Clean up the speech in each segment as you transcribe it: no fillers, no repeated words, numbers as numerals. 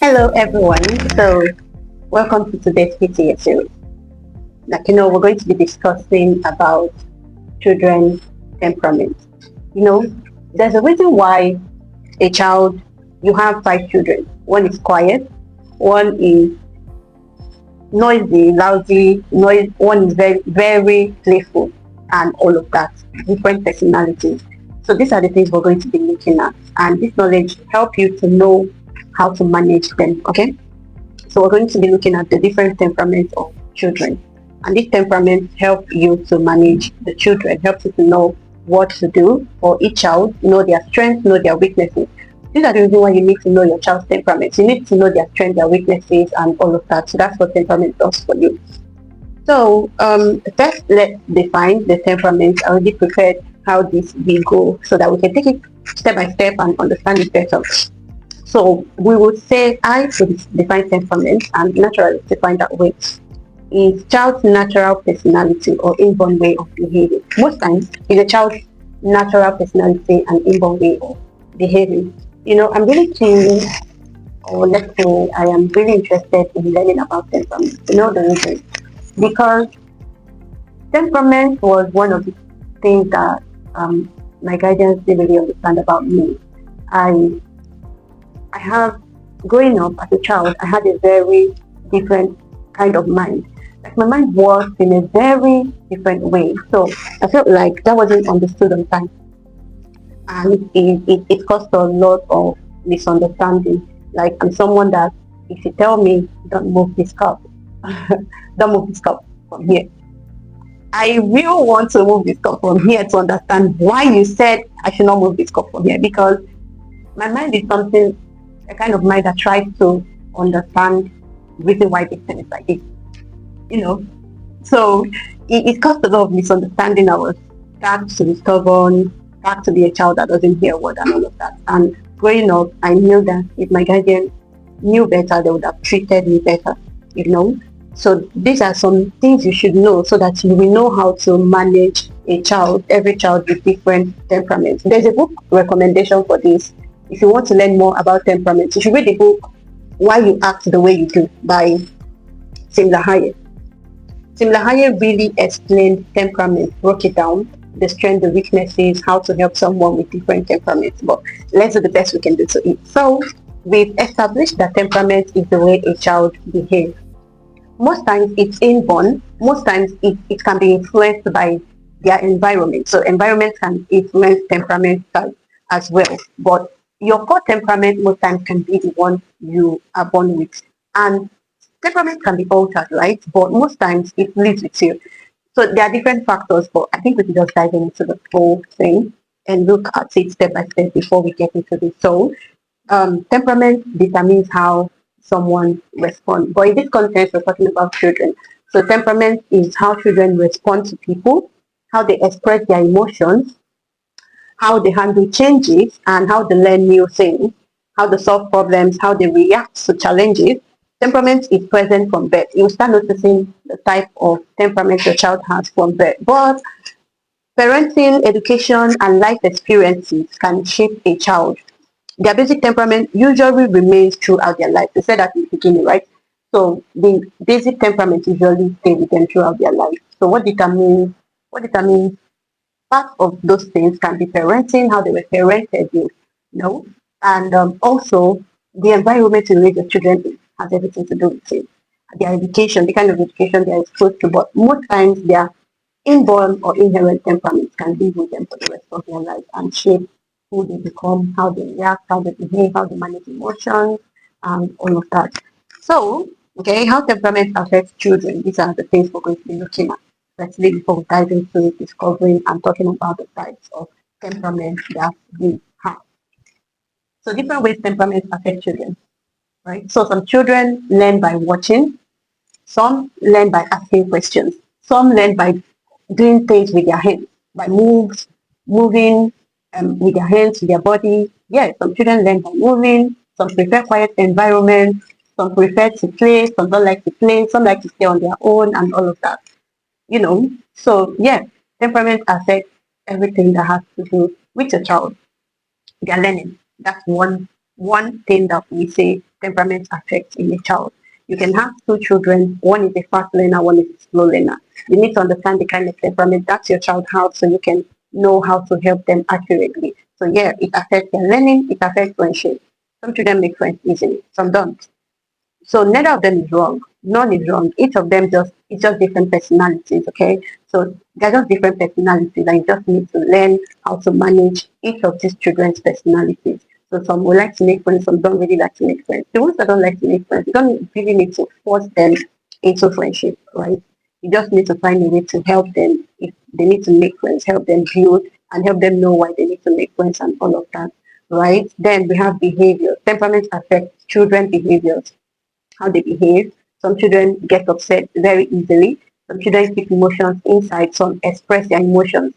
Hello everyone. So welcome to today's PTA Series. We're going to be discussing about children's temperament. You know, there's a reason why a child, you have five children. One is quiet, one is noisy, lousy, one is very, very playful, and all of that. Different personalities. So these are the things we're going to be looking at, and this knowledge help you to know how to manage them. Okay. So we're going to be looking at the different temperaments of children. And these temperaments help you to manage the children, helps you to know what to do for each child, know their strengths, know their weaknesses. These are the reasons why you need to know your child's temperament. You need to know their strengths, their weaknesses, and all of that. So that's what temperament does for you. So first, let's define the temperament. I already prepared how this will go so that we can take it step by step and understand it better. So we would say I to define temperament, and naturally define that way is child's natural personality or inborn way of behaving. Most times it's a child's natural personality and inborn way of behaving. I'm really keen, or let's say I am really interested in learning about temperament. The reason, because temperament was one of the things that my guidance didn't really understand about me. I have, growing up as a child, I had a very different kind of mind. Like my mind works in a very different way. So I felt like that wasn't understood on time. And it caused a lot of misunderstanding. Like I'm someone that if you tell me don't move this cup, don't move this cup from here, I will want to move this cup from here to understand why you said I should not move this cup from here, because my mind is something, a kind of mind that tries to understand the reason why this thing is like this. So it caused a lot of misunderstanding. I was back to be stubborn, back to be a child that doesn't hear a word and all of that. And growing up, I knew that if my guardian knew better, they would have treated me better, So these are some things you should know so that you will know how to manage a child, every child with different temperaments. There's a book recommendation for this. If you want to learn more about temperament, you should read the book Why You Act the Way You Do by Simlahaye. Simlahaye really explained temperament, broke it down, the strengths, the weaknesses, how to help someone with different temperaments. But let's do the best we can do to it. So we've established that temperament is the way a child behaves. Most times it's inborn, most times it can be influenced by their environment. So environment can influence temperament as well. But your core temperament most times can be the one you are born with. And temperament can be altered, right? But most times it lives with you. So there are different factors, but I think we can just dive into the whole thing and look at it step by step before we get into this. So temperament determines how someone responds. But in this context, we're talking about children. So temperament is how children respond to people, how they express their emotions, how they handle changes, and how they learn new things, how they solve problems, how they react to challenges. Temperament is present from birth. You start noticing the type of temperament your child has from birth. But parenting, education, and life experiences can shape a child. Their basic temperament usually remains throughout their life. They said that in the beginning, right? So the basic temperament usually stay with them throughout their life. So what determines part of those things can be parenting, how they were parented, and also the environment in which the children in has everything to do with it. Their education, the kind of education they're exposed to, but most times their inborn or inherent temperaments can live with them for the rest of their life and shape who they become, how they react, how they behave, how they manage emotions, and all of that. So, okay, how temperament affects children. These are the things we're going to be looking at. Especially before we dive into discovering and talking about the types of temperament that we have. So different ways temperaments affect children, right? So some children learn by watching, some learn by asking questions, some learn by doing things with their hands, by moving with their hands, with their body. Yeah, some children learn by moving, some prefer quiet environment, some prefer to play, some don't like to play, some like to stay on their own and all of that. So yeah, temperament affects everything that has to do with a child. Their learning. That's one thing that we say temperament affects in a child. You can have two children, one is a fast learner, one is a slow learner. You need to understand the kind of temperament that your child has so you can know how to help them accurately. So yeah, it affects their learning, it affects friendship. Some children make friends easily, some don't. So neither of them is wrong. None is wrong. Each of them just it's just different personalities, okay? So they're just different personalities and you just need to learn how to manage each of these children's personalities. So some will like to make friends, some don't really like to make friends. The ones that don't like to make friends, you don't really need to force them into friendship, right? You just need to find a way to help them if they need to make friends, help them build and help them know why they need to make friends and all of that, right? Then we have behavior. Temperament affects children behaviors, how they behave. Some children get upset very easily. Some children keep emotions inside. Some express their emotions.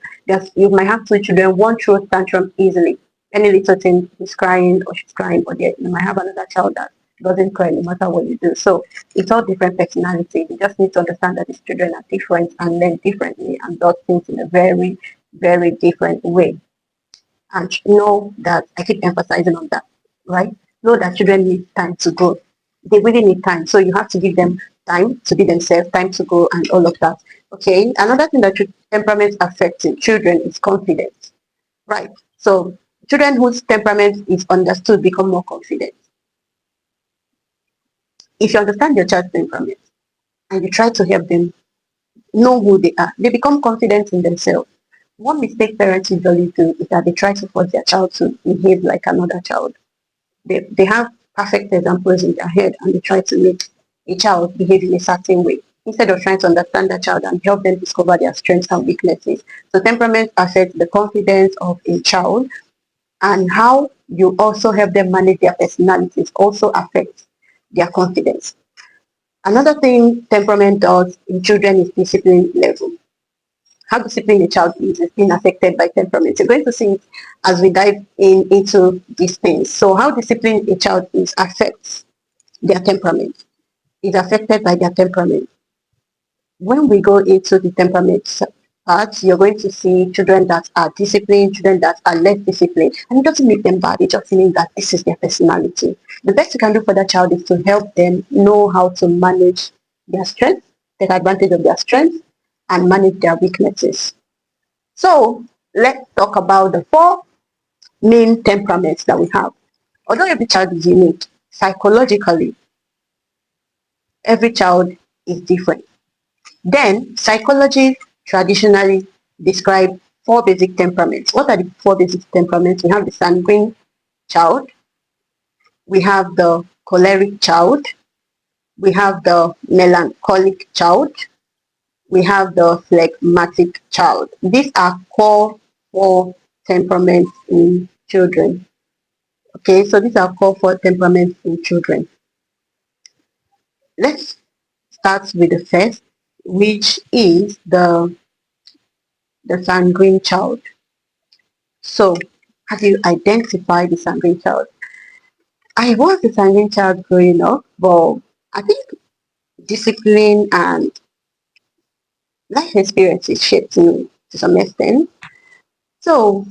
You might have two children, one throws tantrum easily. Any little thing, he's crying or she's crying, or you might have another child that doesn't cry no matter what you do. So it's all different personality. You just need to understand that these children are different and learn differently and does things in a very, very different way. And know that I keep emphasizing on that, right? Know that children need time to grow. They really need time. So you have to give them time to be themselves, time to grow, and all of that. Okay. Another thing that temperament affects in children is confidence, right? So children whose temperament is understood become more confident. If you understand your child's temperament and you try to help them know who they are, they become confident in themselves. One mistake parents usually do is that they try to force their child to behave like another child. They have perfect examples in their head and they try to make a child behave in a certain way instead of trying to understand that child and help them discover their strengths and weaknesses. So temperament affects the confidence of a child, and how you also help them manage their personalities also affects their confidence. Another thing temperament does in children is discipline level. How disciplined a child is being affected by temperament. You're going to see it as we dive into these things. So how disciplined a child is affects their temperament. Is affected by their temperament. When we go into the temperament part, you're going to see children that are disciplined, children that are less disciplined. And it doesn't make them bad, it just means that this is their personality. The best you can do for that child is to help them know how to manage their strengths, take advantage of their strengths, and manage their weaknesses. So let's talk about the four main temperaments that we have. Although every child is unique, psychologically, every child is different. Then psychology traditionally describe four basic temperaments. What are the four basic temperaments? We have the sanguine child, we have the choleric child, we have the melancholic child, we have the phlegmatic child. These are core four temperaments in children. Okay, so these are core four temperaments in children. Let's start with the first, which is the sanguine child. So, have you identified the sanguine child? I was a sanguine child growing up, but I think discipline and life experiences shaped me to some extent. So,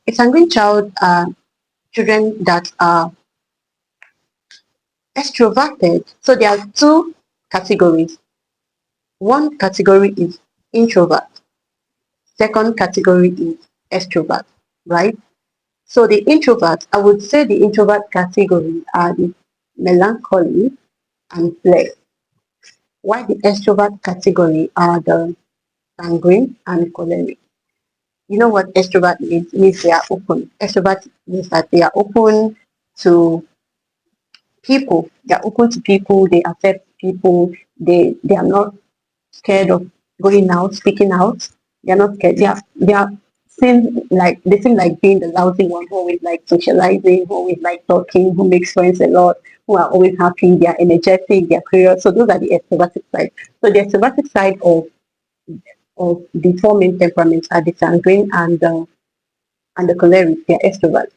a sanguine child are children that are extroverted. So, there are two categories. One category is introvert. Second category is extrovert, right? So the introvert, I would say the introvert category are the melancholy and flex, while the extrovert category are the sanguine and choleric. You know what extrovert means? It means they are open. Extrovert means that they are open to people. They are open to people. They accept people. They are not scared of going out, speaking out. They're not scared. They are seem like being the lousy one who always like socializing, who always like talking, who makes friends a lot, who are always happy, they're energetic, they're curious. So those are the extroverted side. So the extroverted side of the four main temperaments are the sanguine and the choleric, they're extrovert.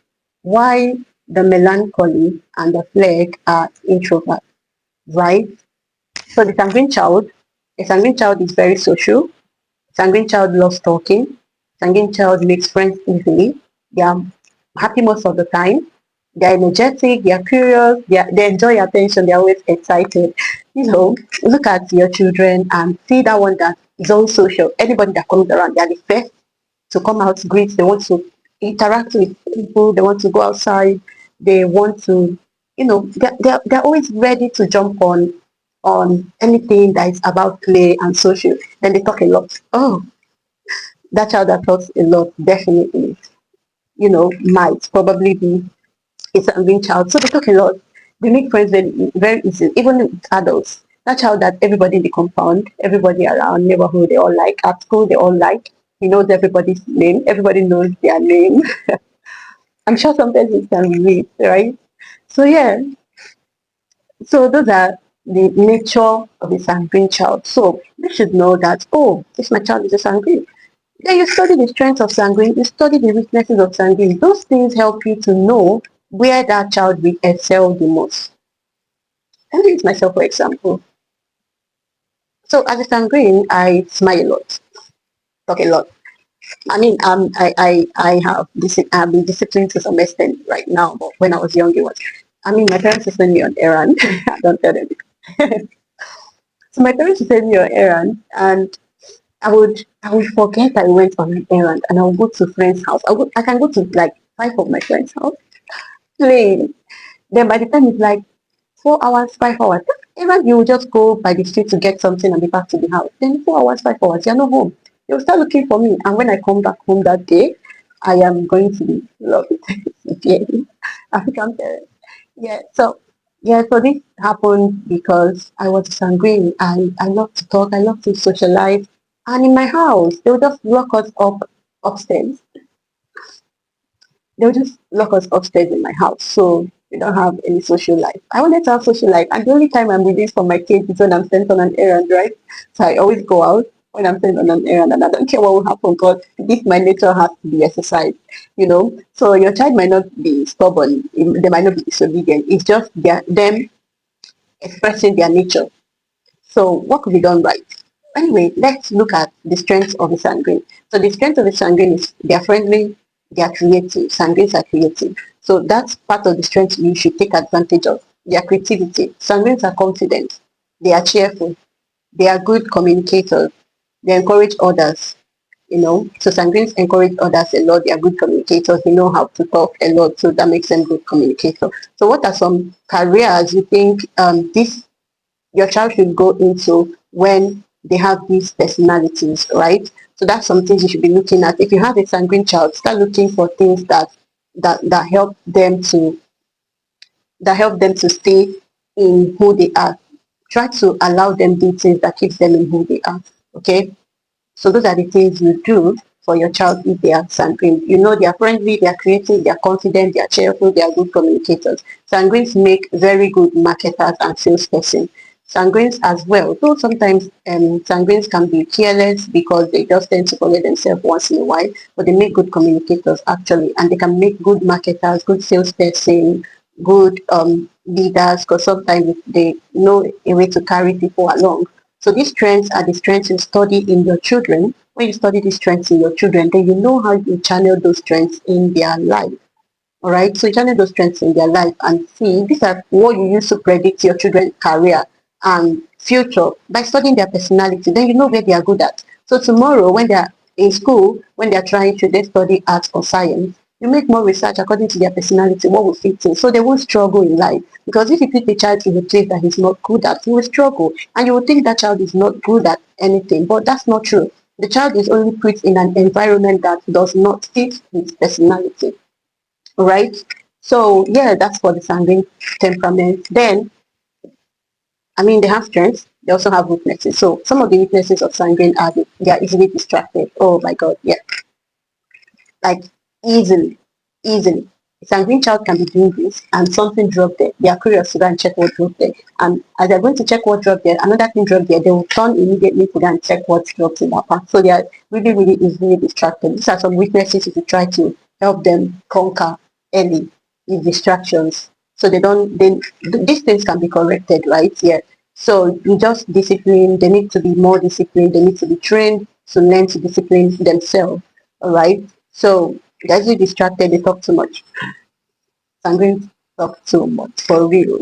Why the melancholy and the phlegm are introvert, right? So the sanguine child, a sanguine child is very social. Sanguine child loves talking. Sanguine child makes friends easily. They are happy most of the time. They're energetic, they're curious, they enjoy attention, they're always excited. Look at your children and see that one that is all social. Anybody that comes around, they're the first to come out, greet, they want to interact with people, they want to go outside, they want to, they're always ready to jump on anything that is about play and social. Then they talk a lot. Oh, that child that talks a lot definitely, might probably be a sanguine child. So they talk a lot. They make friends very, very easy, even with adults. That child that everybody in the compound, everybody around, neighborhood, they all like. At school, they all like. He knows everybody's name. Everybody knows their name. I'm sure sometimes it can relate, right? So yeah, so those are the nature of a sanguine child. So you should know that, oh, this my child is a sanguine. Then you study the strengths of sanguine, you study the weaknesses of sanguine. Those things help you to know where that child will excel the most. Let me use myself for example. So as a sanguine, I smile a lot, talk a lot. I mean, I have I've been disciplined to some extent right now, but when I was young, it was. I mean, my parents would send me on errand. I don't tell them. So my parents would send me on errand, and I would forget I went on an errand, and I would go to friend's house. I can go to like 5 of my friends' house, playing. Then by the time it's like 4 hours, 5 hours, even you will just go by the street to get something and be back to the house. Then 4 hours, 5 hours, you're not home. They'll start looking for me. And when I come back home that day, I am going to be loved. Yeah, African parents. Yeah, so this happened because I was sanguine. I love to talk, I love to socialize. And in my house, they'll just lock us up upstairs. They'll just lock us upstairs in my house. So we don't have any social life. I wanted to have social life. And the only time I'm released from my cage is when I'm sent on an errand, right? So I always go out when I'm sent on an errand and I don't care what will happen because this my nature has to be exercised. So your child might not be stubborn, they might not be disobedient. It's just them expressing their nature. So what could be done right? Anyway, let's look at the strengths of the sanguine. So the strength of the sanguine is they are friendly, they are creative. Sanguines are creative. So that's part of the strength you should take advantage of. Their creativity. Sanguines are confident. They are cheerful. They are good communicators. They encourage others. So sanguines encourage others a lot. They are good communicators. They know how to talk a lot. So that makes them good communicators. So what are some careers you think this your child should go into when they have these personalities, right? So that's some things you should be looking at. If you have a sanguine child, start looking for things that help them to stay in who they are. Try to allow them do things that keeps them in who they are. Okay? So those are the things you do for your child if they are sanguine. They are friendly, they are creative, they are confident, they are cheerful, they are good communicators. Sanguines make very good marketers and salesperson. Sanguines as well, though sometimes sanguines can be careless because they just tend to forget themselves once in a while, but they make good communicators actually, and they can make good marketers, good salesperson, good leaders, because sometimes they know a way to carry people along. So these strengths are the strengths you study in your children. When you study these strengths in your children, then you know how you channel those strengths in their life. All right. So you channel those strengths in their life and see these are what you use to predict your children's career and future by studying their personality. Then you know where they are good at. So tomorrow when they are in school, when they are trying to they study arts or science, you make more research according to their personality, what will fit in. So they won't struggle in life. Because if you put the child in a place that he's not good at, he will struggle. And you will think that child is not good at anything. But that's not true. The child is only put in an environment that does not fit his personality. Right? So yeah, that's for the sanguine temperament. Then, I mean, they have strengths. They also have weaknesses. So some of the weaknesses of sanguine are they are easily distracted. Oh my God, yeah, like easily, easily. A sanguine child can be doing this and something dropped there. They are curious to go and check what dropped there. And as they're going to check what dropped there, another thing dropped there, they will turn immediately to go and check what dropped in that part. So they are really, really easily distracted. These are some weaknesses if you try to help them conquer early in distractions. So these things can be corrected, right? Yeah. So you just discipline, they need to be more disciplined, they need to be trained to learn to discipline themselves. All right. So as you distracted, they talk too much. Sanguine talk too much, for real.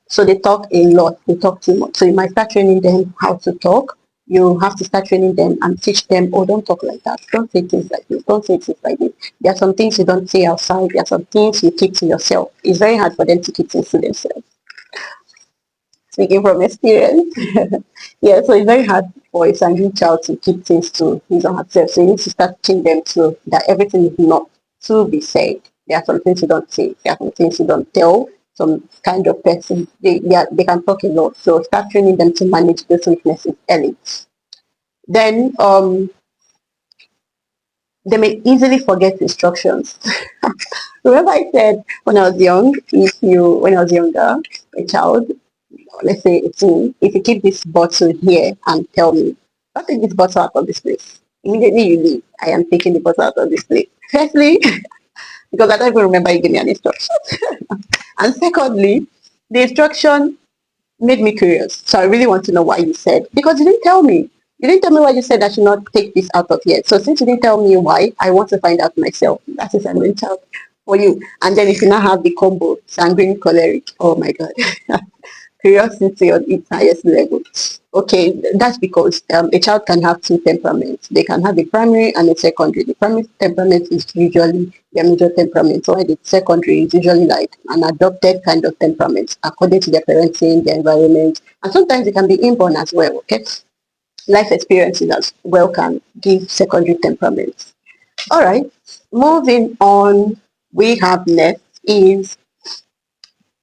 So they talk a lot, they talk too much. So you might start training them how to talk. You have to start training them and teach them, oh, don't talk like that. Don't say things like this. Don't say things like this. There are some things you don't say outside. There are some things you keep to yourself. It's very hard for them to keep things to themselves. Speaking from experience. Yeah, so it's very hard for a sanguine child to keep things to his or herself. So you need to start teaching them to that everything is not to be said. There are some things you don't say. There are some things you don't tell. Some kind of person they can talk a lot. So start training them to manage those weaknesses early. Then they may easily forget instructions. Remember I said when I was young, when I was younger, a child, let's say a teen, if you keep this bottle here and tell me, I'll take this bottle out of this place. Immediately you leave. I am taking the bottle out of this place. Firstly, because I don't even remember you gave me an instruction. And secondly, the instruction made me curious. So I really want to know why you said, because you didn't tell me. You didn't tell me why you said I should not take this out of here. So since you didn't tell me why, I want to find out myself. That is sanguine child for you. And then if you now have the combo, sanguine choleric, oh my God. Curiosity on its highest level. Okay, that's because a child can have two temperaments. They can have a primary and a secondary. The primary temperament is usually their major temperament, while the secondary is usually like an adopted kind of temperament according to their parenting, their environment, and sometimes it can be inborn as well. Okay, life experiences as well can give secondary temperaments. All right, moving on, we have next is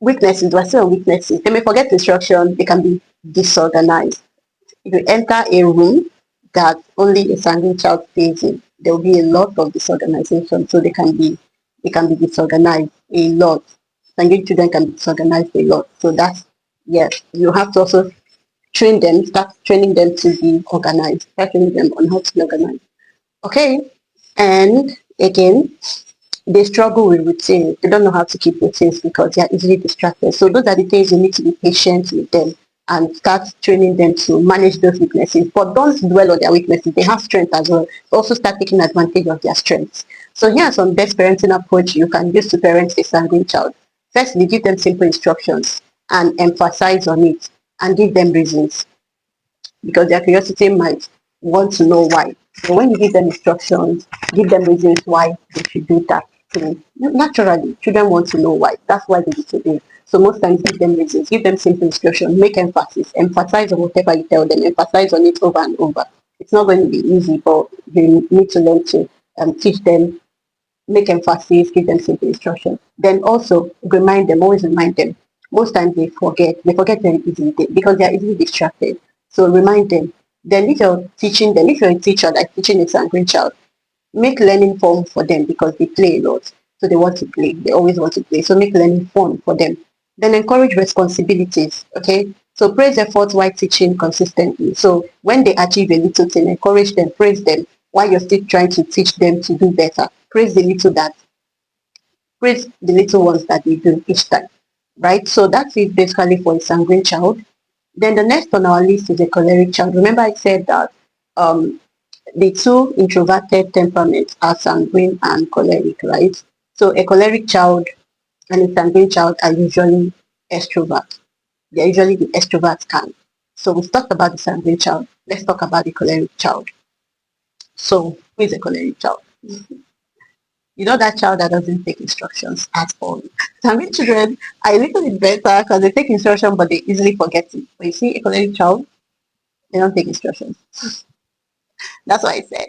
weaknesses. We're still on weaknesses. They may forget instruction. They can be disorganized. If you enter a room that only a sanguine child stays in, there will be a lot of disorganization. So they can be disorganized a lot. Sanguine children can be disorganized a lot. So that's, yes, you have to also train them, start training them to be organized, start training them on how to be organized. Okay. And again, they struggle with routine. They don't know how to keep routines because they are easily distracted. So those are the things you need to be patient with them and start training them to manage those weaknesses. But don't dwell on their weaknesses. They have strength as well. Also start taking advantage of their strengths. So here are some best parenting approach you can use to parent a sanguine child. Firstly, give them simple instructions and emphasize on it and give them reasons because their curiosity might want to know why. So when you give them instructions, give them reasons why they should do that thing. Naturally, children want to know why. That's why they disobey. So most times give them reasons, give them simple instruction, make emphasis, emphasize on whatever you tell them, emphasize on it over and over. It's not going to be easy, but you need to learn to teach them, make emphasis, give them simple instruction. Then also remind them, always remind them. Most times they forget very easily because they are easily distracted. So remind them. Then if you're teaching them, if you're a teacher like teaching a sanguine child, make learning fun for them because they play a lot. So they want to play. They always want to play. So make learning fun for them. Then encourage responsibilities. Okay. So praise efforts while teaching consistently. So when they achieve a little thing, encourage them, praise them while you're still trying to teach them to do better. Praise the little ones that they do each time. Right? So that's it basically for a sanguine child. Then the next on our list is a choleric child. Remember I said that um, the two introverted temperaments are sanguine and choleric, right? So a choleric child and a sanguine child are usually extrovert. They're usually the extrovert kind. So we've talked about the sanguine child. Let's talk about the choleric child. So who is a choleric child? You know that child that doesn't take instructions at all. Sanguine children are a little bit better because they take instruction but they easily forget it. But you see a choleric child, they don't take instructions. That's what I said.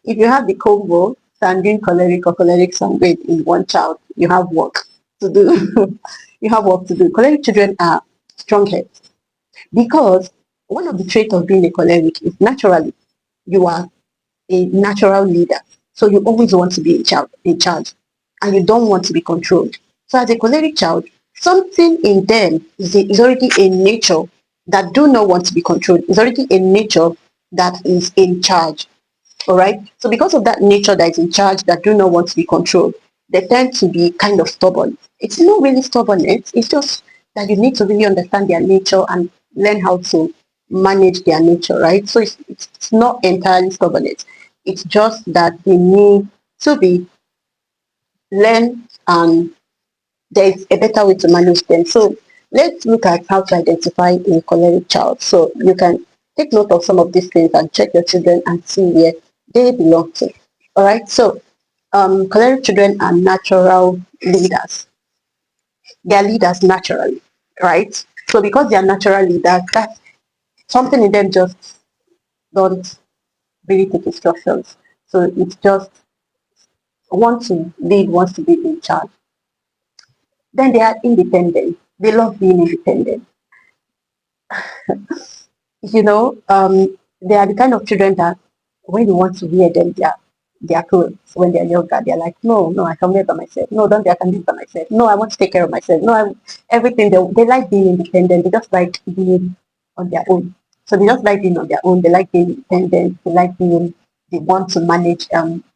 If you have the combo, sanguine choleric or choleric sanguine in one child, you have work to do. You have work to do. Choleric children are strong heads because one of the traits of being a choleric is naturally you are a natural leader. So you always want to be in charge, and you don't want to be controlled. So as a choleric child, something in them is already a nature that do not want to be controlled. It's already a nature that is in charge. All right. So because of that nature that is in charge, that do not want to be controlled, they tend to be kind of stubborn. It's not really stubbornness. It's just that you need to really understand their nature and learn how to manage their nature, right? So it's not entirely stubbornness. It's just that they need to be learn and there's a better way to manage them. So let's look at how to identify a choleric child. So you can take note of some of these things and check your children and see where they belong to. All right. So choleric children are natural leaders. They are leaders naturally, right? So because they are natural leaders, that's something in them just don't really take instructions. So it's just want to lead, wants to be in charge. Then they are independent. They love being independent. They are the kind of children that when you want to wear them their clothes when they're younger, they're like, no, no, I can wear by myself. No, don't I can do it by myself. No, I want to take care of myself. No, everything. They like being independent. They just like being on their own. So they just like being on their own. They like being independent. They want to manage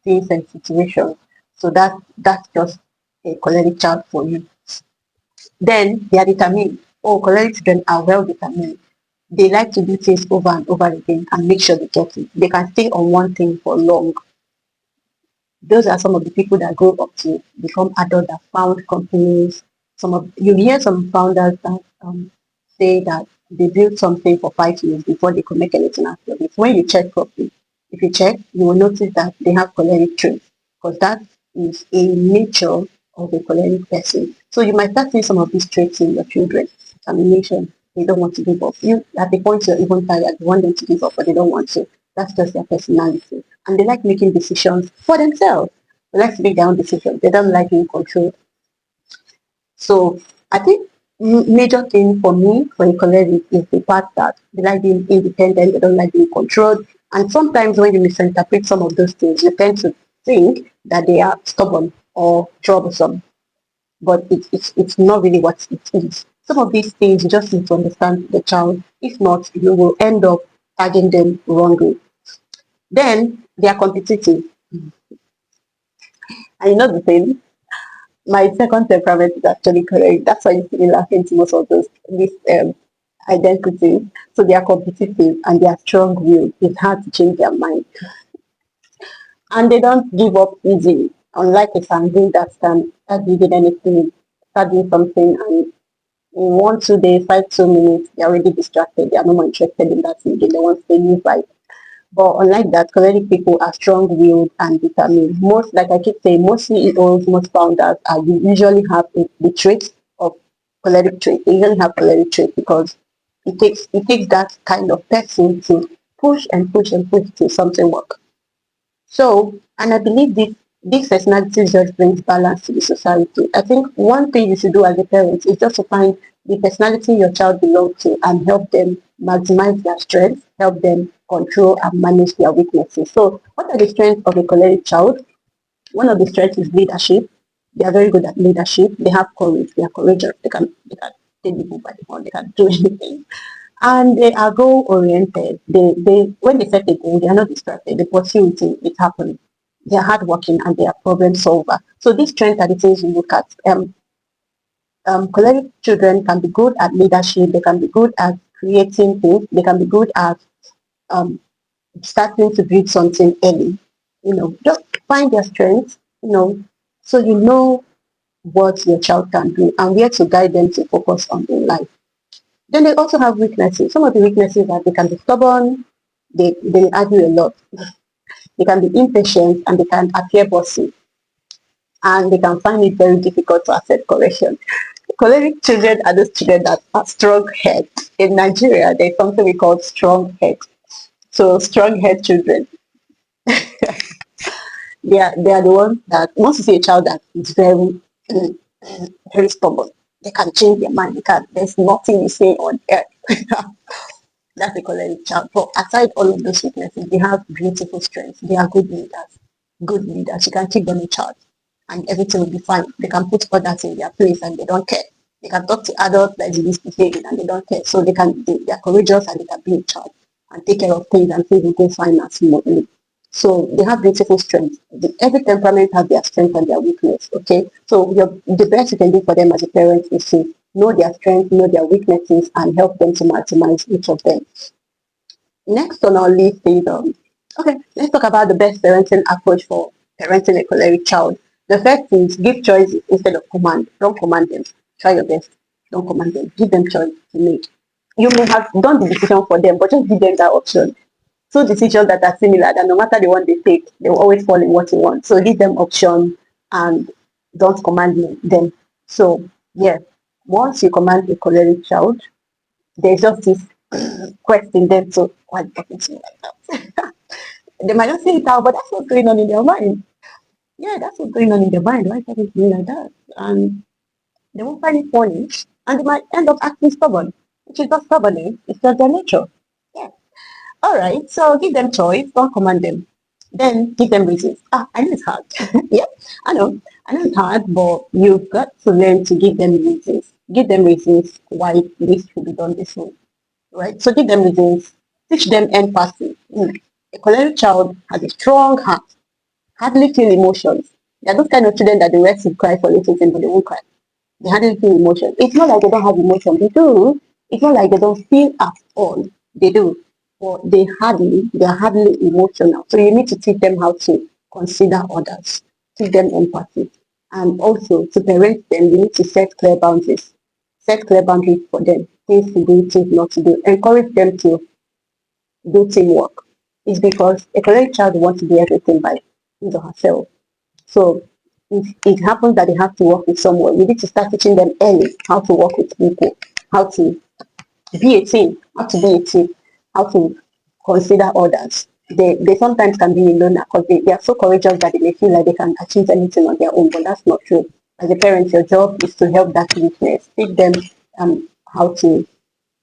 things and situations. So that's just a choleric child for you. Then they are determined. Oh, choleric children are well determined. They like to do things over and over again and make sure they get it. They can stay on one thing for long. Those are some of the people that grow up to become adults that found companies. You hear some founders that say that they built something for 5 years before they could make anything out of it. When you check properly, if you check, you will notice that they have choleric traits because that is a nature of a choleric person. So you might start seeing some of these traits in your children. Determination, they don't want to give up. You at the point you're even tired, you want them to give up, but they don't want to. That's just their personality. And they like making decisions for themselves. They like to make their own decisions. They don't like being controlled. So I think major thing for me for a choleric is the fact that they like being independent, they don't like being controlled. And sometimes when you misinterpret some of those things, you tend to think that they are stubborn or troublesome. But it's not really what it is. Some of these things you just need to understand the child. If not, you will end up tagging them wrongly. Then they are competitive. And you know the thing, my second temperament is actually correct. That's why you see me laughing to most of these identities. So they are competitive and they are strong-willed. It's hard to change their mind. And they don't give up easily. Unlike a sanguine that can start doing anything, start doing something, and in 1 2 days, 5 2 minutes, they're already distracted. They are no more interested in that thing. They want to live right. But unlike that, choleric people are strong-willed and determined. Most, like I keep saying, most CEOs, most founders usually have the traits of choleric trait. They usually have choleric trait because it takes that kind of person to push and push and push till something works. So, and I believe this personality just brings balance to the society. I think one thing you should do as a parent is just to find the personality your child belongs to and help them maximize their strengths, help them control and manage their weaknesses. So, what are the strengths of a choleric child? One of the strengths is leadership. They are very good at leadership. They have courage. They are courageous. They can take people by the horn. They can do anything, and they are goal oriented. They when they set a goal, they are not distracted. They pursue it till it happens. They are hardworking and they are problem solver. So these strengths are the things you look at. Choleric children can be good at leadership. They can be good at creating things. They can be good at um, starting to build something early. Just find their strengths. So you know what your child can do and where to guide them to focus on in life. Then they also have weaknesses. Some of the weaknesses are they can be stubborn, they argue a lot, they can be impatient, and they can appear bossy, and they can find it very difficult to accept correction. Choleric children are those children that are strong head. In Nigeria, there's something we call strong head. So strong head children, they are the ones that once you see a child that is very very stubborn, they can change their mind. There's nothing you say on earth. That's a choleric child. But aside all of those weaknesses, they have beautiful strengths. They are good leaders. Good leaders. You can keep them in charge and everything will be fine. They can put others in their place and they don't care. They can talk to adults like this behaving and they don't care. So they are courageous and they can be in charge and take care of things and things will go fine and smoothly. So they have beautiful strengths. Every temperament has their strength and their weakness. Okay. So the best you can do for them as a parent is to know their strengths, know their weaknesses, and help them to maximize each of them. Next on our list is okay, let's talk about the best parenting approach for parenting a choleric child. The first is give choices instead of command. Don't command them. Try your best. Don't command them. Give them choice to make. You may have done the decision for them, but just give them that option. Two decisions that are similar, that no matter the one they take, they will always fall in what you want. So give them option and don't command them. So yeah, once you command a choleric child, there's just this quest in them. So why are you talking to me like that? They might not say it out, but that's what's going on in their mind. Yeah, that's what's going on in their mind. Why are you talking to me like that? And they won't find it funny, and they might end up acting stubborn, which is not stubbornness, it's just their nature. Yeah. All right, so give them choice, don't command them. Then give them reasons. I know it's hard. Yeah, I know. I know it's hard, but you've got to learn to give them reasons. Give them reasons why this should be done this way. Right? So give them reasons. Teach them empathy. A choleric child has a strong heart, hardly feel emotions. They're those kind of children that the rest will cry for little things, but they won't cry. They hardly feel emotion. It's not like they don't have emotion. They do. It's not like they don't feel at all. They do. But they're hardly emotional. So you need to teach them how to consider others, teach them empathy. And also to parent them, you need to set clear boundaries. Set clear boundaries for them. Things to do, things not to do. Encourage them to do teamwork. It's because a correct child wants to do everything by his or herself. So if it happens that they have to work with someone, you need to start teaching them early how to work with people, how to be a team, how to be a team, how to consider others. They sometimes can be alone because they are so courageous that they may feel like they can achieve anything on their own, but that's not true. As a parent, your job is to help that weakness, teach them how to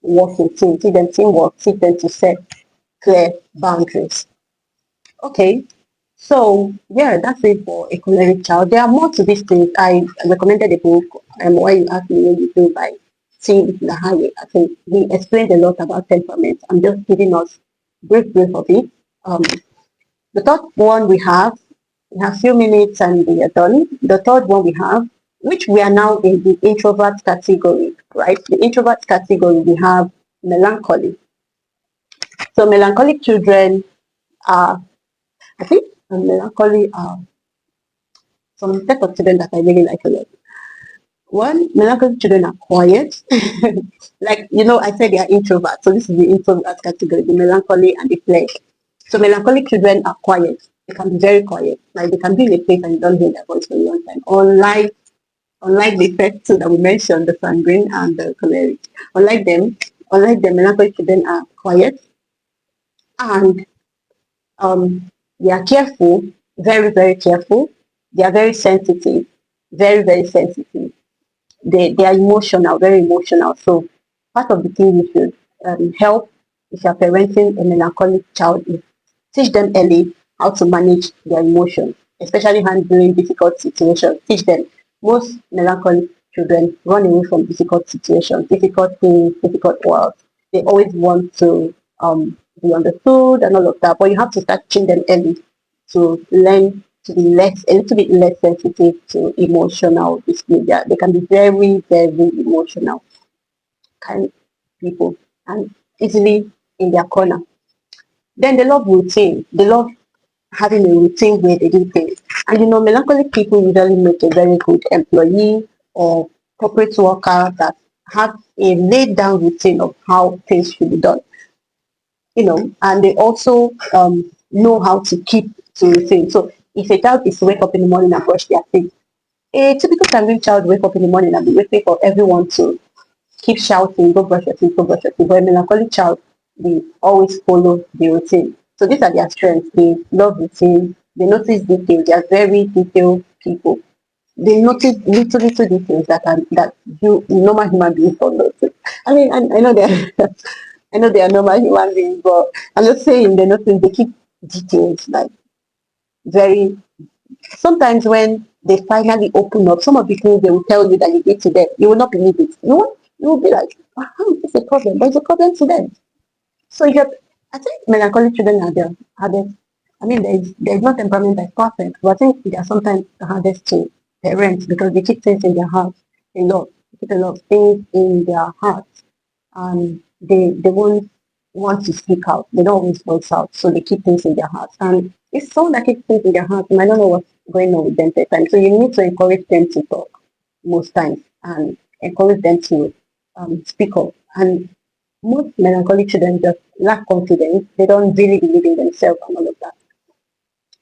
work in team, teach them teamwork, teach them to set clear boundaries. Okay, so yeah, that's it for a choleric child. There are more to these things. I recommended a book, Why You Ask Me What You Do by Tim Lahari. I think he explained a lot about temperament. I'm just giving us brief of it. Um, the third one we have few minutes and we are done. The third one we have, which we are now in the introvert category, right? The introvert category, we have melancholy. So melancholic children are, I think, melancholy are some type of children that I really like a lot. One, melancholic children are quiet. Like, I said they are introverts. So this is the introvert category, the melancholy and the flake. So melancholic children are quiet. They can be very quiet. Like they can be in a place and you don't hear their voice for a long time. Unlike the first two that we mentioned, the sanguine and the choleric. Unlike them, melancholic children are quiet and they are careful, very, very careful. They are very sensitive, very, very sensitive. They are emotional, very emotional. So part of the thing you should help if you're parenting a melancholic child is teach them early how to manage their emotions, especially handling difficult situations. Teach them. Most melancholic children run away from difficult situations, difficult things, difficult world. They always want to be understood and all of that, but you have to start teaching them early to learn to be a little bit less sensitive to emotional behavior. They can be very, very emotional kind people and easily in their corner. Then they love routine. They love having a routine where they do things. And melancholic people usually make a very good employee or corporate worker that have a laid down routine of how things should be done. And they also know how to keep to routine. So if a child is to wake up in the morning and brush their teeth, a typical sanguine child wake up in the morning and be waiting for everyone to keep shouting, go brush your teeth, go brush your teeth. But a melancholic child, they always follow the routine. So these are their strengths. They love routine. They notice details. They are very detailed people. They notice little details that you normal human beings don't notice. I mean, I know they're I know they are normal human beings, but I'm just saying they notice they keep details like very. Sometimes when they finally open up, some of the things they will tell you that you did to them, you will not believe it. You will be like, how is this a problem? But it's a problem to them. So I think melancholic children are the hardest. I mean, there's no temperament that's perfect, but I think they are sometimes the hardest to parent because they keep things in their heart a lot. They keep a lot of things in their heart, and they won't want to speak out. They don't always voice out, so they keep things in their hearts. And if someone that keeps things in their heart, you might not know what going on with them at time. So you need to encourage them to talk most times and encourage them to speak up. And most melancholic children just lack confidence. They don't really believe in themselves and all of that.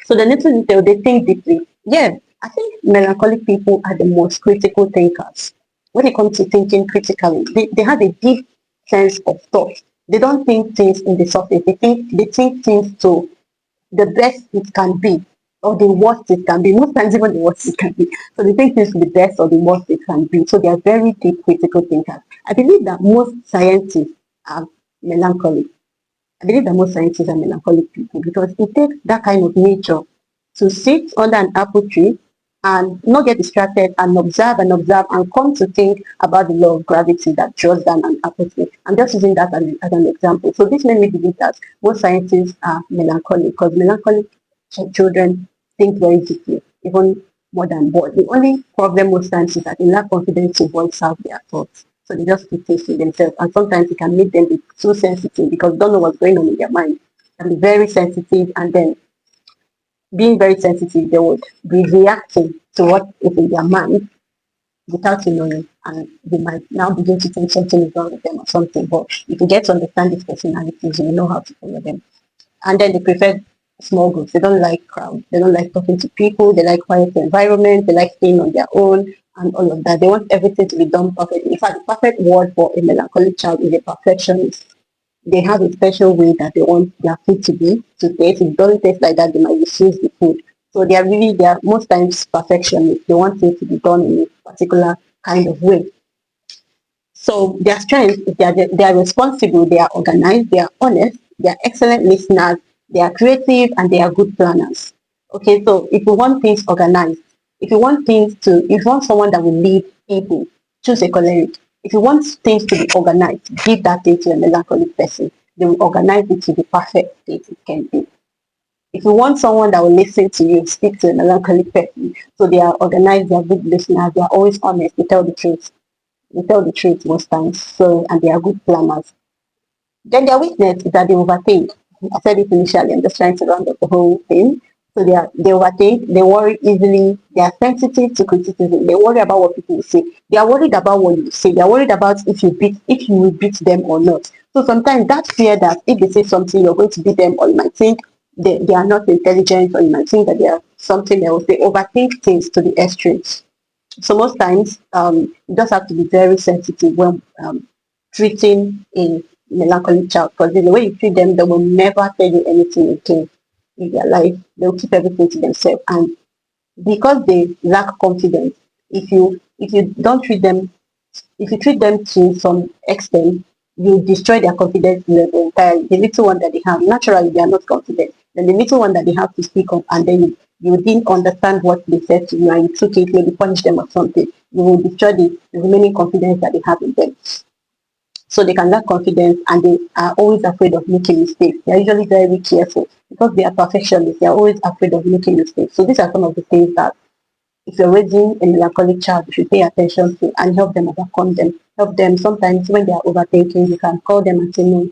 So the little detail, they think deeply. Yeah, I think melancholic people are the most critical thinkers. When it comes to thinking critically, they have a deep sense of thought. They don't think things in the surface. They think things to the best it can be or the worst it can be. Most times even the worst it can be. So they think things to the best or the worst it can be. So they are very deep critical thinkers. I believe that most scientists are melancholic. I believe that most scientists are melancholic people because it takes that kind of nature to sit under an apple tree and not get distracted and observe and come to think about the law of gravity that draws down an apple tree. I'm just using that as an example. So this made me believe that most scientists are melancholic because melancholic children think very deeply, even more than boys. The only problem most times is that they lack confidence to voice out their thoughts. So they just keep things to themselves. And sometimes it can make them be so sensitive because they don't know what's going on in their mind. They can be very sensitive, and then being very sensitive, they would be reacting to what is in their mind without you knowing. And they might now begin to think something is wrong with them or something. But if you get to understand these personalities, you know how to follow them. And then they prefer small groups. They don't like crowds. They don't like talking to people. They like quiet environment. They like staying on their own and all of that. They want everything to be done perfectly. In fact, the perfect word for a melancholic child is a perfectionist. They have a special way that they want their food to taste. If it doesn't taste like that, they might refuse the food. So they are most times perfectionists. They want things to be done in a particular kind of way. So their strength is they are responsible, they are organized, they are honest, they are excellent listeners, they are creative, and they are good planners. Okay, so if you want things organized, if you want someone that will lead people, choose a choleric. If you want things to be organized, give that thing to a melancholic person. They will organize it to the perfect state it can be. If you want someone that will listen to you, speak to a melancholic person. So they are organized, they are good listeners, they are always honest, they tell the truth. They tell the truth most times. So, and they are good planners. Then their weakness is that they overthink. I said it initially. I'm just trying to round up the whole thing. So they overthink. They worry easily. They are sensitive to criticism. They worry about what people will say. They are worried about what you say. They are worried about if you will beat them or not. So sometimes that fear that if they say something, you're going to beat them, or you might think they are not intelligent, or you might think that they are something else. They overthink things to the extremes. So most times, you just have to be very sensitive when treating a melancholic child, because the way you treat them, they will never tell you anything again in their life. They will keep everything to themselves, and because they lack confidence, if you don't treat them, if you treat them to some extent, you destroy their confidence level entirely. The little one that they have, naturally they are not confident. Then the little one that they have to speak up, and then you didn't understand what they said to you and you took it, maybe punish them or something, you will destroy the remaining confidence that they have in them. So they can lack confidence and they are always afraid of making mistakes. They are usually very careful because they are perfectionists. They are always afraid of making mistakes. So these are some of the things that if you're raising a melancholic child, you should pay attention to and help them overcome them. Help them sometimes when they are overthinking, you can call them and say, no,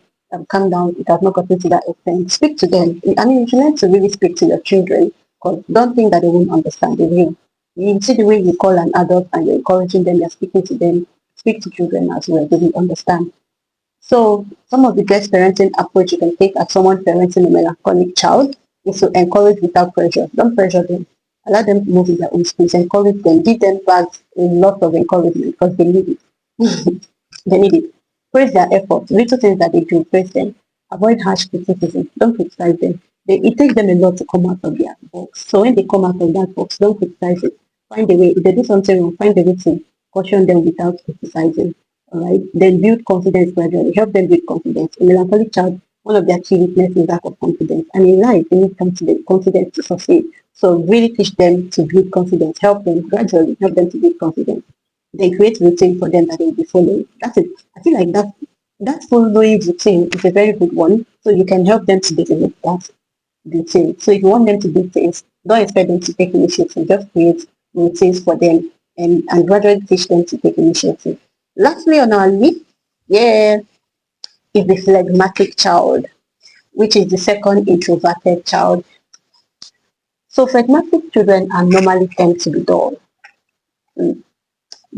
calm down, it has not gotten to that extent. Speak to them. I mean, you should learn to really speak to your children because don't think that they won't understand. They will. You see the way you call an adult and you're encouraging them, you're speaking to them, speak to children as well, they will understand. So some of the best parenting approach you can take as someone parenting a melancholic child is to encourage without pressure. Don't pressure them. Allow them to move in their own space. Encourage them. Give them back a lot of encouragement because they need it. They need it. Praise their efforts. Little things that they do, praise them. Avoid harsh criticism. Don't criticize them. It takes them a lot to come out of their box. So when they come out of that box, don't criticize it. Find a way. If they do something wrong, find a way to caution them without criticizing. All right. Then build confidence gradually. Help them build confidence. A melancholic child, one of their key weaknesses is lack of confidence. And in life, they need confidence to succeed. So really teach them to build confidence. Help them gradually. Help them to build confidence. Then create routine for them that they will be following. That's it. I feel like that following routine is a very good one. So you can help them to develop that routine. So if you want them to do things, don't expect them to take initiative. Just create routines for them and gradually teach them to take initiative. Lastly on our list, yeah, is the phlegmatic child, which is the second introverted child. So phlegmatic children are normally tend to be dull. Mm.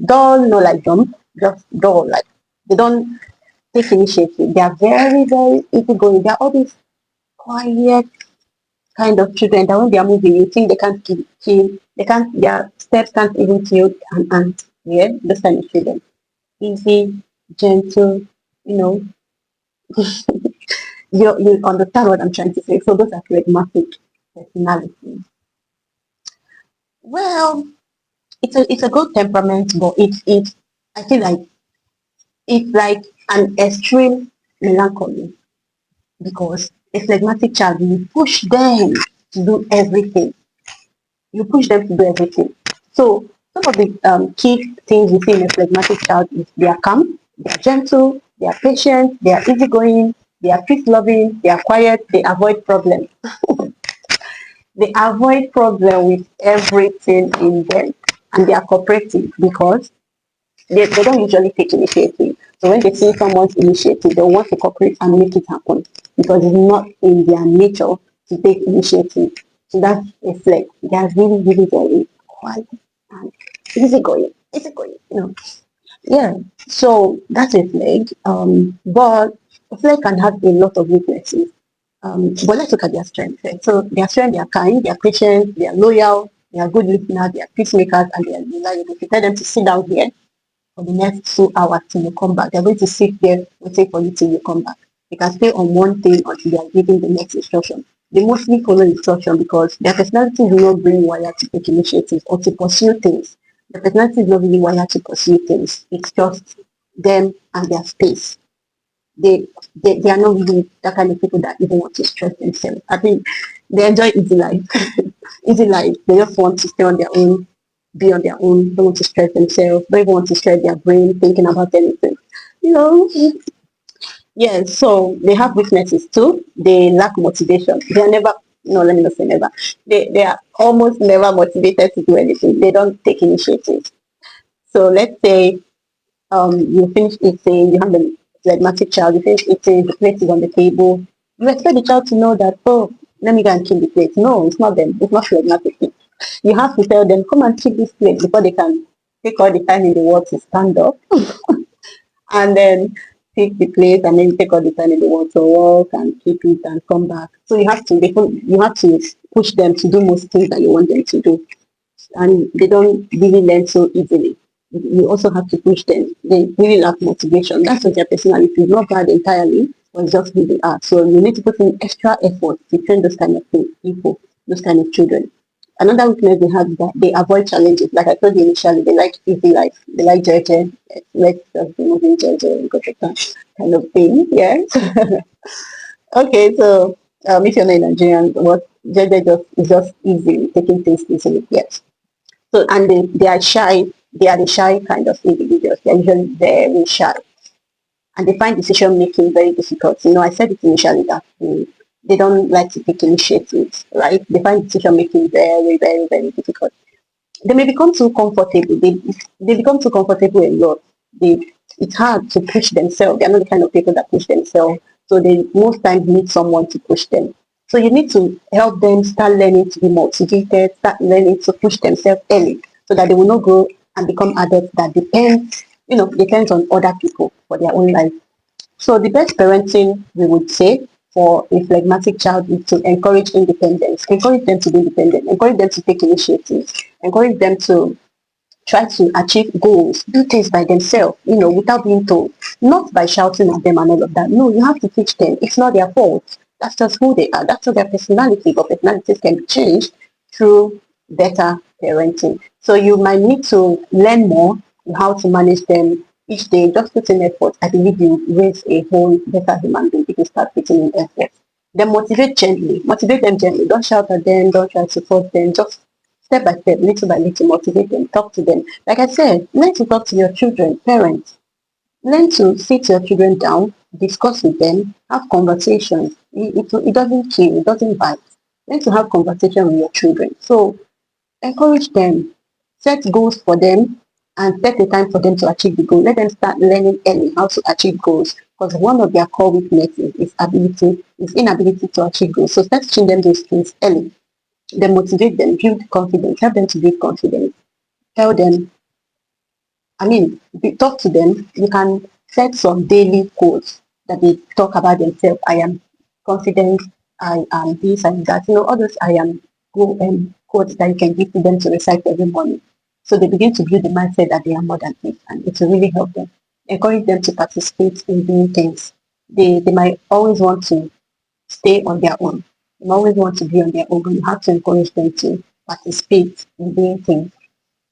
Dull, no like dumb, just dull, like they don't take initiative. They are very, very easygoing. They are always quiet kind of children that when they are moving, you think they can't kill, they can't, their steps can't even kill an ant. Yeah, this kind of children. Easy, gentle, you know, you understand what I'm trying to say. So those are phlegmatic personalities. Well, it's a good temperament, but it's I feel like it's like an extreme melancholy because a phlegmatic child you push them to do everything. You push them to do everything. So some of the key things you see in a phlegmatic child is they are calm, they are gentle, they are patient, they are easygoing, they are peace loving, they are quiet, they avoid problems. They avoid problem with everything in them, and they are cooperative because they don't usually take initiative. So when they see someone's initiative, they want to cooperate and make it happen because it's not in their nature to take initiative. So that's a flex. They are really, really very quiet and easygoing. Easygoing, you know. Yeah. So that's a flag. But a flag can have a lot of weaknesses. But let's look at their strengths. Right? So their strength, they are kind, they are patient, they are loyal, they are good listeners, they are peacemakers, and they are reliable. If you tell them to sit down here for the next 2 hours till you come back. They're going to sit there waiting for you till you come back. They can stay on one thing until they are giving the next instruction. They mostly follow instruction because their personality will not bring wired to take initiative or to pursue things. Their personality is not really wired to pursue things. It's just them and their space. They, they are not really that kind of people that even want to stress themselves. I think they enjoy easy life. Easy life. They just want to stay on their own, be on their own, don't want to stress themselves, don't even want to stress their brain thinking about anything. You know, yes, so they have weaknesses too. They lack motivation. They are never, no, let me not say never. They are almost never motivated to do anything. They don't take initiative. So let's say you finish eating, you have a phlegmatic child, you finish eating, the plate is on the table. You expect the child to know that, oh, let me go and keep the plate. No, it's not them. It's not phlegmatic. You have to tell them, come and keep this plate before they can take all the time in the world to stand up and then take the plate and then take all the time in the world to walk and keep it and come back. So you have to push them to do most things that you want them to do. And they don't really learn so easily. You also have to push them. They really lack motivation. That's what their personality is not bad entirely, but it's just who they are. So you need to put in extra effort to train those kind of people, those kind of children. Another weakness they have is that they avoid challenges. Like I told you initially, they like easy life. They like JJ. Let's just be moving JJ and go to that kind of thing. Yeah. Okay, so if you're not Nigerian, what JJ just is just easy, taking things easily. Yes. So and they are shy. They are the shy kind of individuals. They're usually very shy, and they find decision making very difficult. I said it initially that they don't like to take initiatives, right? They find decision making very, very, very difficult. They may become too comfortable. They become too comfortable a lot. It's hard to push themselves. They're not the kind of people that push themselves. So they most times need someone to push them. So you need to help them start learning to be motivated, start learning to push themselves early so that they will not grow and become adults that depends on other people for their own life. So the best parenting we would say for a phlegmatic child is to encourage independence, encourage them to be independent, encourage them to take initiatives, encourage them to try to achieve goals, do things by themselves, without being told, not by shouting at them and all of that. No, you have to teach them. It's not their fault. That's just who they are. That's just their personality. But personalities can be changed through better parenting. So you might need to learn more on how to manage them each day. Just put in effort. I believe you raise a whole better human being if you start putting in effort. Then motivate gently. Motivate them gently. Don't shout at them. Don't try to force them. Just step by step, little by little, motivate them, talk to them. Like I said, learn to talk to your children, parents. Learn to sit your children down, discuss with them, have conversations. It doesn't kill, it doesn't bite. Learn to have conversation with your children. So encourage them, set goals for them, and set a time for them to achieve the goal. Let them start learning early how to achieve goals. Because one of their core weaknesses is inability to achieve goals. So start teaching them those things early. then motivate them, build confidence, help them to build confidence. Tell them, talk to them. You can set some daily quotes that they talk about themselves. I am confident, I am this and that. All those I am quotes that you can give to them to recite every morning. So they begin to build the mindset that they are more than this, and it will really help them. Encourage them to participate in doing things. They might always want to stay on their own. They might always want to be on their own, but you have to encourage them to participate in doing things.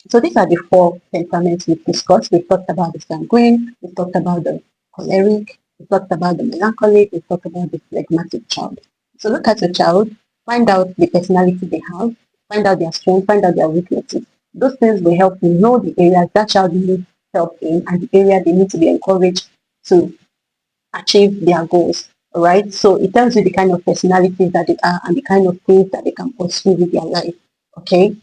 So these are the four temperaments we've discussed. We've talked about the sanguine, we've talked about the choleric, we've talked about the melancholic, we've talked about the phlegmatic child. So look at your child, find out the personality they have, find out their strengths, find out their weaknesses. Those things will help you know the areas that child needs help in and the area they need to be encouraged to achieve their goals. All right. So it tells you the kind of personalities that they are and the kind of things that they can pursue with their life. Okay.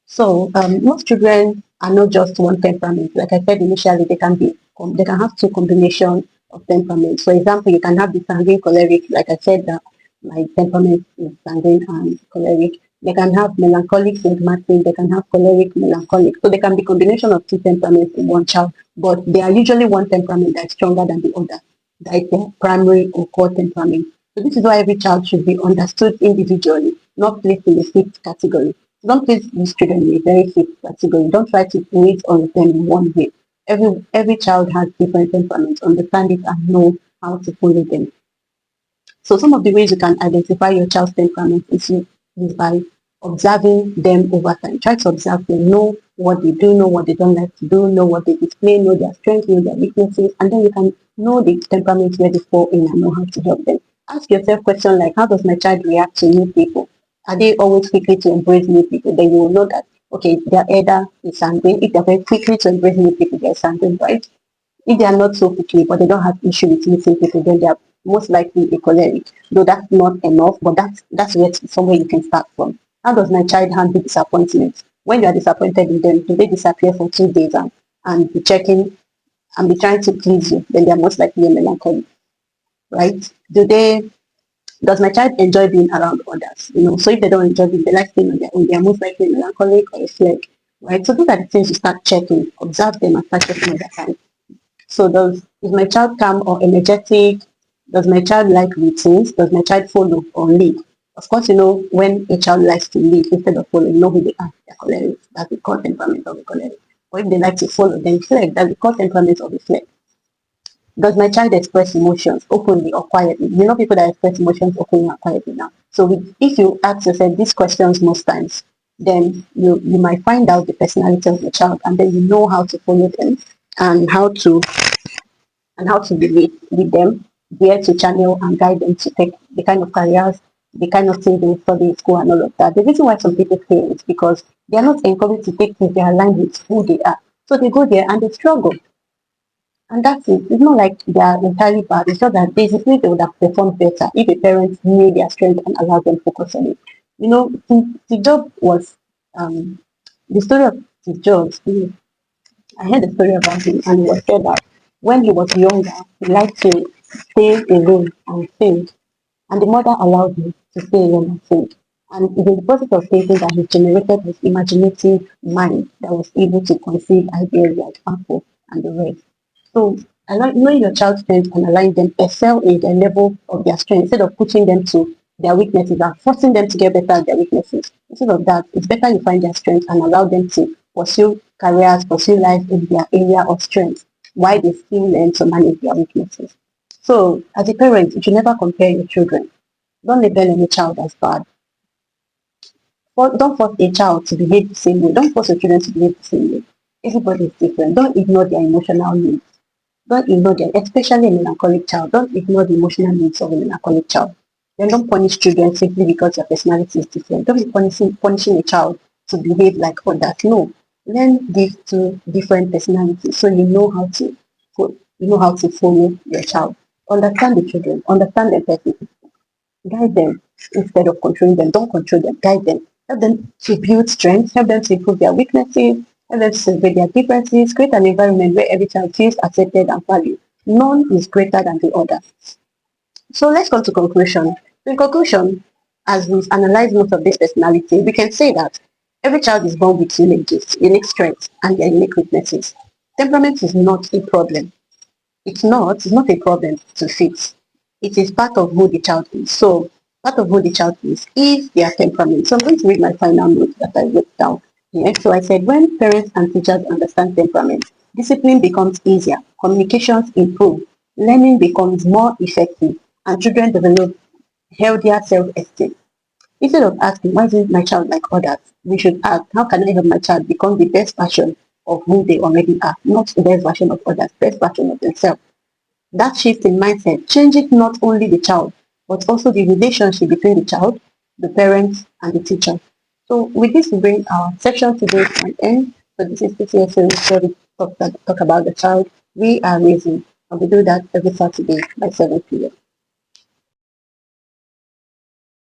So most children are not just one temperament. Like I said initially, they can have two combinations of temperaments. For example, you can have the sanguine choleric. Like I said, that my temperament is sanguine and choleric. They can have melancholic phlegmatic. They can have choleric melancholic. So they can be combination of two temperaments in one child, but they are usually one temperament that's stronger than the other, like their primary or core temperament. So this is why every child should be understood individually, not placed in a fixed category. Don't place these children in a very fixed category. Don't try to rate all of them in one way. Every child has different temperaments. Understand it and know how to follow them. So some of the ways you can identify your child's temperament is by observing them over time. Try to observe them, know what they do, know what they don't like to do, know what they display, know their strengths, know their weaknesses, and then you can know the temperament where they fall in and know how to help them. Ask yourself questions like, how does my child react to new people? Are they always quickly to embrace new people? Then you will know that, okay, their either is sanguine. If they're very quickly to embrace new people, they're sanguine, right? If they are not so quickly, but they don't have issue with meeting people, then they are most likely a choleric. Though that's not enough, but that's where somewhere you can start from. How does my child handle disappointment? When you are disappointed in them, do they disappear for 2 days and be checking and be trying to please you? Then they are most likely a melancholy, right? Does my child enjoy being around others? So if they don't enjoy being, they like staying on their own, they are most likely melancholic or a flake, right? So these are the things you start checking, observe them and start checking over time. So is my child calm or energetic? Does my child like routines? Does my child follow or lead? Of course, when a child likes to lead instead of follow, you know who they are. They're choleric. That's the core temperament of the choleric. Or if they like to follow, then flex. That's the core temperament of the flex. Does my child express emotions openly or quietly? People that express emotions openly or quietly now. So if you ask yourself these questions most times, then you might find out the personality of the child, and then you know how to follow them and how to be with them, there to channel and guide them to take the kind of careers, the kind of things they study in school and all of that. The reason why some people fail is because they are not encouraged to take things that are aligned with who they are. So they go there and they struggle. And that's it. It's not like they are entirely bad. It's just that basically they would have performed better if the parents knew their strength and allowed them to focus on it. Steve Jobs was the story of Steve Jobs. I heard a story about him, and it was said that when he was younger, he liked to stay alone and think, and the mother allowed him to stay alone and think. And it was the process of thinking that he generated his imaginative mind that was able to conceive ideas like Apple and the rest. So, knowing your child's strengths and allowing them excel in the level of their strength instead of pushing them to their weaknesses and forcing them to get better at their weaknesses. Instead of that, it's better you find their strengths and allow them to pursue careers, pursue life in their area of strength, while they still learn to manage their weaknesses. So, as a parent, you should never compare your children. Don't label any child as bad. Don't force a child to behave the same way. Don't force your children to behave the same way. Everybody is different. Don't ignore their emotional needs. Don't ignore them, especially a melancholic child. Don't ignore the emotional needs of a melancholic child. Then don't punish children simply because their personality is different. Don't be punishing a child to behave like others. No. Learn these two different personalities so you know how to follow your child. Understand the children, understand their personality, guide them instead of controlling them. Don't control them, guide them. Help them to build strength, help them to improve their weaknesses, help them to celebrate their differences, create an environment where every child feels accepted and valued. None is greater than the other. So let's come to conclusion. In conclusion, as we analyze most of this personality, we can say that every child is born with unique gifts, unique strengths, and their unique weaknesses. Temperament is not a problem. It's not a problem to fix. It is part of who the child is. So part of who the child is their temperament. So I'm going to read my final note that I wrote down here. So I said, when parents and teachers understand temperament, discipline becomes easier, communications improve, learning becomes more effective, and children develop healthier self-esteem. Instead of asking, why isn't my child like others? We should ask, how can I help my child become the best version of who they already are? Not the best version of others, best version of themselves. That shift in mindset changes not only the child, but also the relationship between the child, the parents, and the teacher. So with this, we bring our section today to an end. So this is PTA Series where we talk about the child we are raising. And we do that every Saturday by 7 p.m.